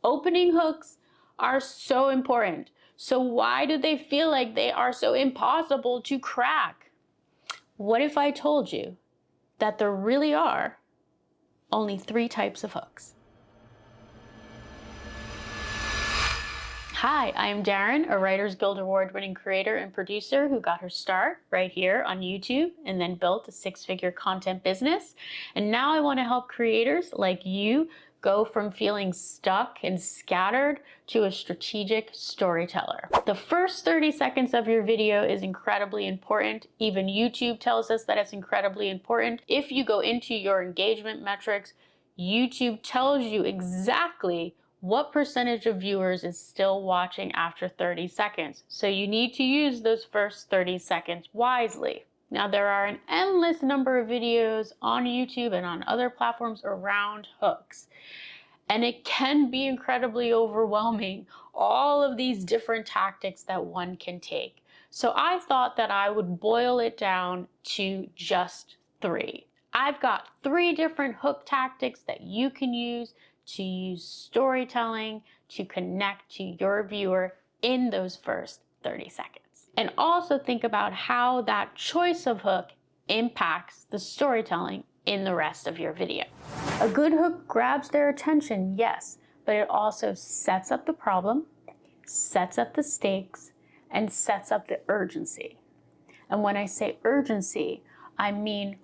Opening hooks are so important. So why do they feel like they are so impossible to crack? What if I told you that there really are only 3 types of hooks? Hi, I am Darren, a Writers Guild Award-winning creator and producer who got her start right here on YouTube and then built a 6-figure content business. And now I want to help creators like you go from feeling stuck and scattered to a strategic storyteller. The first 30 seconds of your video is incredibly important. Even YouTube tells us that it's incredibly important. If you go into your engagement metrics, YouTube tells you exactly what percentage of viewers is still watching after 30 seconds. So you need to use those first 30 seconds wisely. Now, there are an endless number of videos on YouTube and on other platforms around hooks. And it can be incredibly overwhelming, all of these different tactics that one can take. So I thought that I would boil it down to just 3. I've got 3 different hook tactics that you can use to use storytelling to connect to your viewer in those first 30 seconds. And also think about how that choice of hook impacts the storytelling in the rest of your video. A good hook grabs their attention, yes, but it also sets up the problem, sets up the stakes, and sets up the urgency. And when I say urgency, I mean,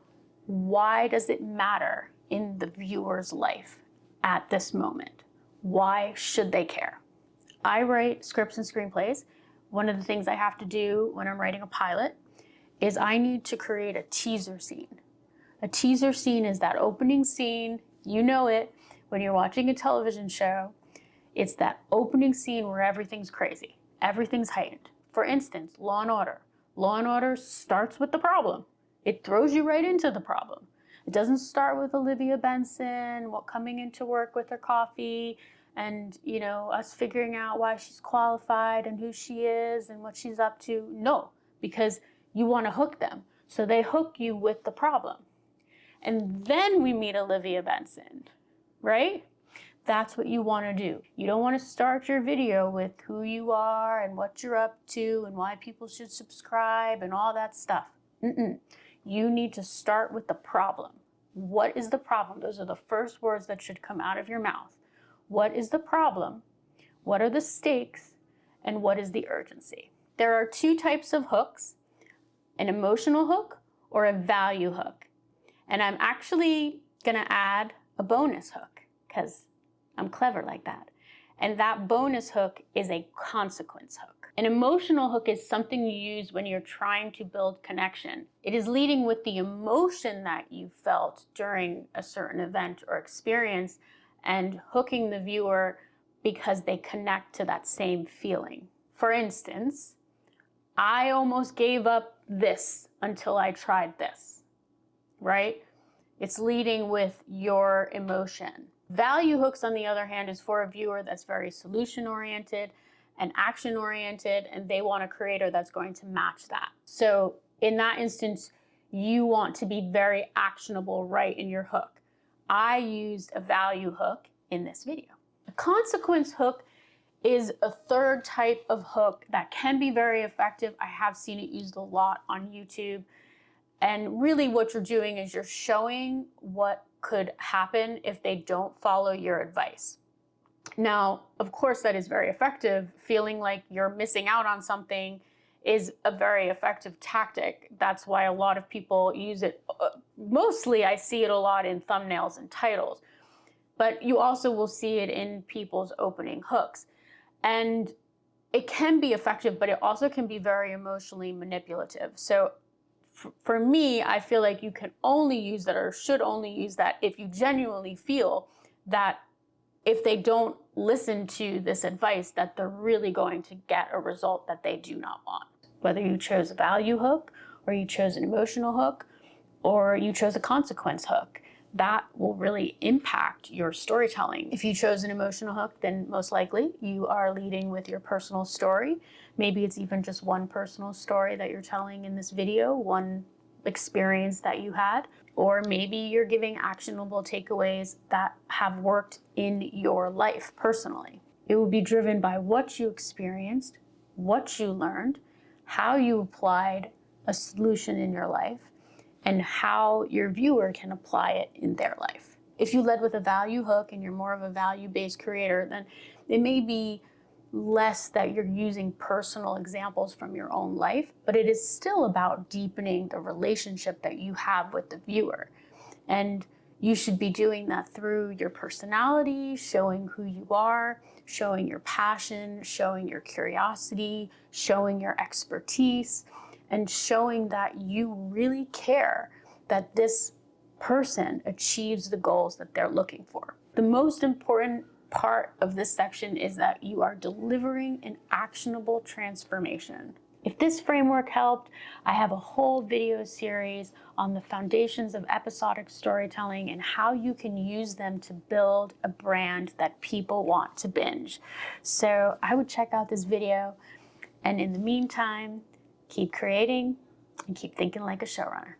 why does it matter in the viewer's life at this moment? Why should they care? I write scripts and screenplays. One of the things I have to do when I'm writing a pilot is I need to create a teaser scene. A teaser scene is that opening scene, you know it, when you're watching a television show, it's that opening scene where everything's crazy, everything's heightened. For instance, Law and Order. Law and Order starts with the problem. It throws you right into the problem. It doesn't start with Olivia Benson, coming into work with her coffee, and us figuring out why she's qualified and who she is and what she's up to. No, because you want to hook them. So they hook you with the problem. And then we meet Olivia Benson, right? That's what you want to do. You don't want to start your video with who you are and what you're up to and why people should subscribe and all that stuff. You need to start with the problem. What is the problem? Those are the first words that should come out of your mouth. What is the problem? What are the stakes? And what is the urgency? There are 2 types of hooks, an emotional hook or a value hook. And I'm actually gonna add a bonus hook because I'm clever like that. And that bonus hook is a consequence hook. An emotional hook is something you use when you're trying to build connection. It is leading with the emotion that you felt during a certain event or experience and hooking the viewer because they connect to that same feeling. For instance, I almost gave up this until I tried this, right? It's leading with your emotion. Value hooks, on the other hand, is for a viewer that's very solution-oriented and action-oriented, and they want a creator that's going to match that. So in that instance, you want to be very actionable right in your hook. I used a value hook in this video. A consequence hook is a 3rd type of hook that can be very effective. I have seen it used a lot on YouTube. And really what you're doing is you're showing what could happen if they don't follow your advice. Now, of course, that is very effective. Feeling like you're missing out on something is a very effective tactic. That's why a lot of people use it. Mostly, I see it a lot in thumbnails and titles. But you also will see it in people's opening hooks. And it can be effective, but it also can be very emotionally manipulative. So for me, I feel like you can only use that or should only use that if you genuinely feel that if they don't listen to this advice, that they're really going to get a result that they do not want. Whether you chose a value hook or you chose an emotional hook or you chose a consequence hook, that will really impact your storytelling. If you chose an emotional hook, then most likely you are leading with your personal story. Maybe it's even just one personal story that you're telling in this video, one experience that you had, or maybe you're giving actionable takeaways that have worked in your life personally. It will be driven by what you experienced, what you learned, how you applied a solution in your life, and how your viewer can apply it in their life. If you led with a value hook and you're more of a value-based creator, then it may be less that you're using personal examples from your own life, but it is still about deepening the relationship that you have with the viewer. And you should be doing that through your personality, showing who you are, showing your passion, showing your curiosity, showing your expertise, and showing that you really care that this person achieves the goals that they're looking for. The most important part of this section is that you are delivering an actionable transformation. If this framework helped, I have a whole video series on the foundations of episodic storytelling and how you can use them to build a brand that people want to binge. So I would check out this video, and in the meantime, keep creating and keep thinking like a showrunner.